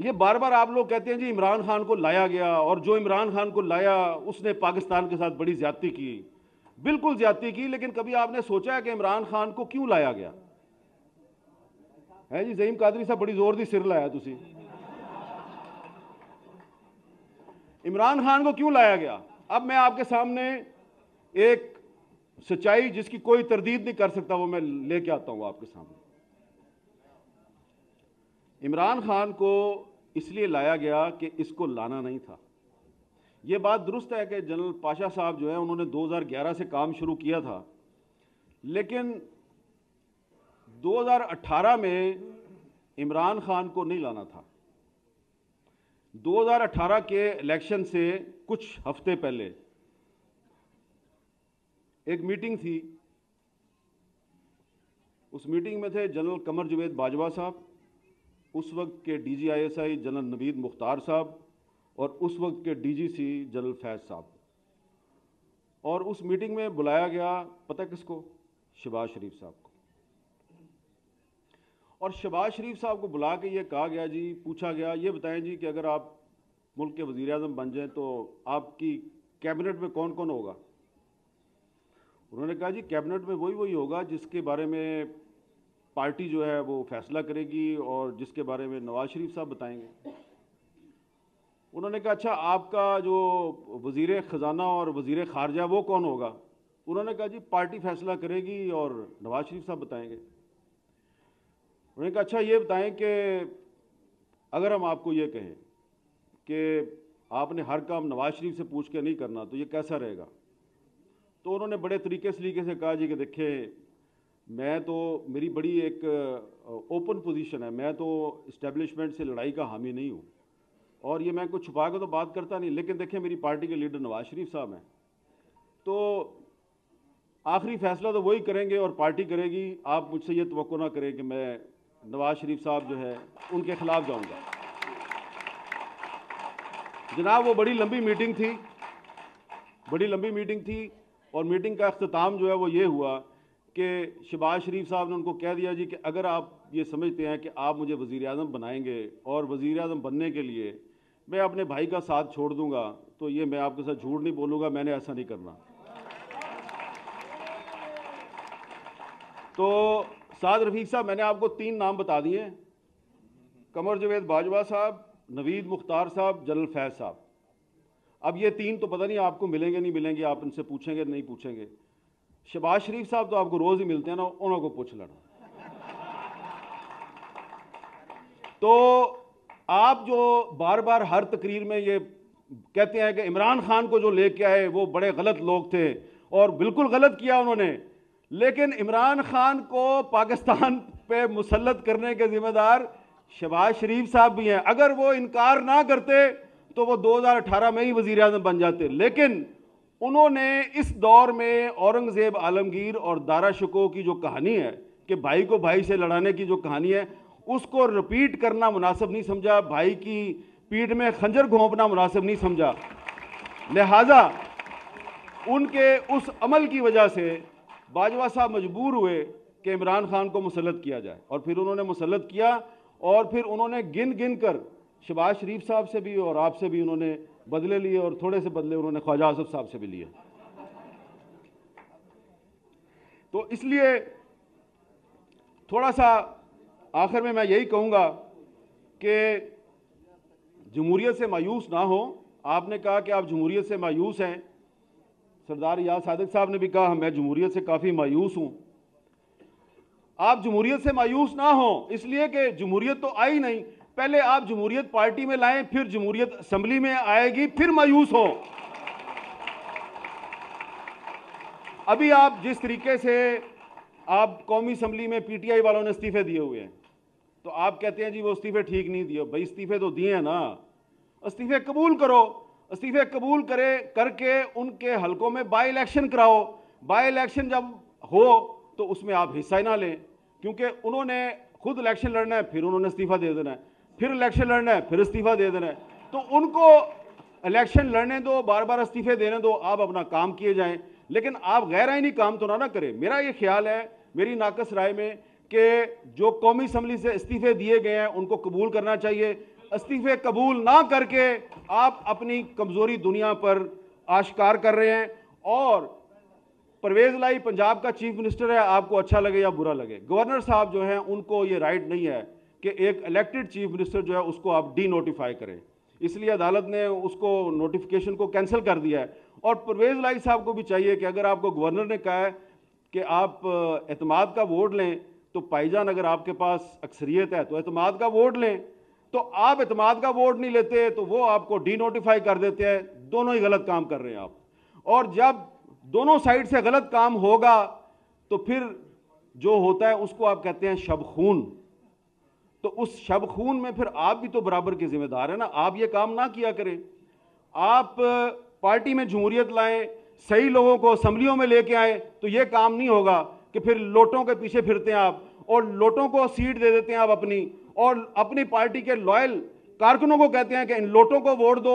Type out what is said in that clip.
ये बार बार आप लोग कहते हैं जी इमरान खान को लाया गया, और जो इमरान खान को लाया उसने पाकिस्तान के साथ बड़ी ज्यादती की। बिल्कुल ज्यादती की, लेकिन कभी आपने सोचा है कि इमरान खान को क्यों लाया गया है? जी ज़हीम कादरी साहब बड़ी जोर दी सिर लाया तुसी। इमरान खान को क्यों लाया गया? अब मैं आपके सामने एक सच्चाई जिसकी कोई तरदीद नहीं कर सकता वो मैं लेके आता हूं आपके सामने। इमरान खान को इसलिए लाया गया कि इसको लाना नहीं था। यह बात दुरुस्त है कि जनरल पाशा साहब जो है उन्होंने 2011 से काम शुरू किया था, लेकिन 2018 में इमरान खान को नहीं लाना था। 2018 के इलेक्शन से कुछ हफ्ते पहले एक मीटिंग थी। उस मीटिंग में थे जनरल कमर जवेद बाजवा साहब, उस वक्त के DGISI जनरल नवीद मुख्तार साहब, और उस वक्त के DGC जनरल फैज साहब। और उस मीटिंग में बुलाया गया पता किसको? शहबाज शरीफ साहब को। और शहबाज शरीफ साहब को बुला के ये कहा गया जी, पूछा गया ये बताएं जी कि अगर आप मुल्क के वज़ीर आज़म बन जाएं तो आपकी कैबिनेट में कौन कौन होगा? उन्होंने कहा जी कैबिनेट में वही होगा जिसके बारे में पार्टी जो है वो फैसला करेगी और जिसके बारे में नवाज शरीफ साहब बताएंगे। उन्होंने कहा अच्छा आपका जो वज़ीर ख़जाना और वज़ीर ख़ारजा वो कौन होगा? उन्होंने कहा जी पार्टी फैसला करेगी और नवाज शरीफ साहब बताएंगे। उन्होंने कहा अच्छा ये बताएं कि अगर हम आपको ये कहें कि आपने हर काम नवाज शरीफ से पूछ के नहीं करना तो ये कैसा रहेगा? तो उन्होंने बड़े तरीके से कहा जी कि देखिए मैं तो, मेरी बड़ी एक ओपन पोजीशन है, मैं तो इस्टेब्लिशमेंट से लड़ाई का हामी नहीं हूँ और ये मैं कुछ छुपा के तो बात करता नहीं, लेकिन देखिए मेरी पार्टी के लीडर नवाज शरीफ साहब हैं, तो आखिरी फैसला तो वही करेंगे और पार्टी करेगी। आप मुझसे ये तवक्को ना करें कि मैं नवाज शरीफ साहब जो है उनके खिलाफ जाऊँगा। जनाब वो बड़ी लंबी मीटिंग थी और मीटिंग का अख्ताम जो है वो ये हुआ कि शहबाज शरीफ साहब ने उनको कह दिया जी कि अगर आप ये समझते हैं कि आप मुझे वज़ीर आज़म बनाएंगे और वज़ीर आज़म बनने के लिए मैं अपने भाई का साथ छोड़ दूंगा, तो ये मैं आपके साथ झूठ नहीं बोलूँगा, मैंने ऐसा नहीं करना। तो साद रफ़ीक साहब मैंने आपको 3 नाम बता दिए, कमर जवेद बाजवा साहब, नवीद मुख्तार साहब, जनरल फैज साहब। अब ये 3 तो पता नहीं आपको मिलेंगे नहीं मिलेंगे, आप इनसे पूछेंगे नहीं पूछेंगे। शहबाज शरीफ साहब तो आपको रोज ही मिलते हैं ना, उन्होंने पूछ लेना। तो आप जो बार बार हर तकरीर में ये कहते हैं कि इमरान खान को जो लेके आए वो बड़े गलत लोग थे, और बिल्कुल गलत किया उन्होंने, लेकिन इमरान खान को पाकिस्तान पे मुसल्लत करने के जिम्मेदार शहबाज शरीफ साहब भी हैं। अगर वो इनकार ना करते तो वो 2018 में ही वजीर आज़म बन जाते, लेकिन उन्होंने इस दौर में औरंगजेब आलमगीर और दारा शिकोह की जो कहानी है कि भाई को भाई से लड़ाने की जो कहानी है उसको रिपीट करना मुनासिब नहीं समझा, भाई की पीठ में खंजर घोंपना मुनासिब नहीं समझा। लिहाजा उनके उस अमल की वजह से बाजवा साहब मजबूर हुए कि इमरान खान को मुसल्लत किया जाए, और फिर उन्होंने मुसल्लत किया, और फिर उन्होंने गिन गिन कर शहबाज शरीफ साहब से भी और आपसे भी उन्होंने बदले लिए, और थोड़े से बदले उन्होंने ख्वाजा आसिफ साहब से भी लिए। तो इसलिए थोड़ा सा आखिर में मैं यही कहूँगा कि जमहूरियत से मायूस ना हो। आपने कहा कि आप जमहूरियत से मायूस हैं, सरदार याद सादिक साहब ने भी कहा मैं जमहूरियत से काफ़ी मायूस हूँ। आप जमहूरियत से मायूस ना हो, इसलिए कि जमहूरियत तो आई नहीं, पहले आप जमहूरियत पार्टी में लाएं, फिर जमहूरियत असेंबली में आएगी, फिर मायूस हो। अभी आप जिस तरीके से आप कौमी असेंबली में PTI वालों ने इस्तीफे दिए हुए हैं, तो आप कहते हैं जी वो इस्तीफे ठीक नहीं दिए। भाई इस्तीफे तो दिए हैं ना, इस्तीफे कबूल करो, इस्तीफे कबूल करके उनके हलकों में बाई इलेक्शन कराओ। बाई इलेक्शन जब हो तो उसमें आप हिस्सा ही ना लें, क्योंकि उन्होंने खुद इलेक्शन लड़ना है, फिर उन्होंने इस्तीफा दे देना है, फिर इलेक्शन लड़ना है, फिर इस्तीफा दे देना है। तो उनको इलेक्शन लड़ने दो, बार बार इस्तीफे देने दो, आप अपना काम किए जाएं, लेकिन आप गैर आईनी काम तो ना करें। मेरा ये ख्याल है, मेरी नाकस राय में, कि जो कौमी असम्बली से इस्तीफे दिए गए हैं उनको कबूल करना चाहिए, इस्तीफे कबूल ना करके आप अपनी कमजोरी दुनिया पर आश्कार कर रहे हैं। और परवेज लाई पंजाब का चीफ मिनिस्टर है, आपको अच्छा लगे या बुरा लगे, गवर्नर साहब जो हैं उनको ये राइट नहीं है कि एक इलेक्टेड चीफ मिनिस्टर जो है उसको आप डी नोटिफाई करें। इसलिए अदालत ने उसको नोटिफिकेशन को कैंसिल कर दिया है। और परवेज लाई साहब को भी चाहिए कि अगर आपको गवर्नर ने कहा है कि आप एतमाद का वोट लें, तो भाईजान अगर आपके पास अक्सरियत है तो एतमाद का वोट लें, तो आप एतमाद का वोट नहीं लेते तो वो आपको डी नोटिफाई कर देते हैं। दोनों ही गलत काम कर रहे हैं आप। और जब दोनों साइड से गलत काम होगा तो फिर जो होता है उसको आप कहते हैं शब खून। तो उस शब खून में फिर आप भी तो बराबर के जिम्मेदार हैं ना। आप ये काम ना किया करें। आप पार्टी में जमहूरियत लाएं, सही लोगों को असम्बलियों में लेके आए, तो ये काम नहीं होगा कि फिर लोटों के पीछे फिरते हैं आप और लोटों को सीट दे देते हैं आप अपनी, और अपनी पार्टी के लॉयल कारकुनों को कहते हैं कि इन लोटों को वोट दो।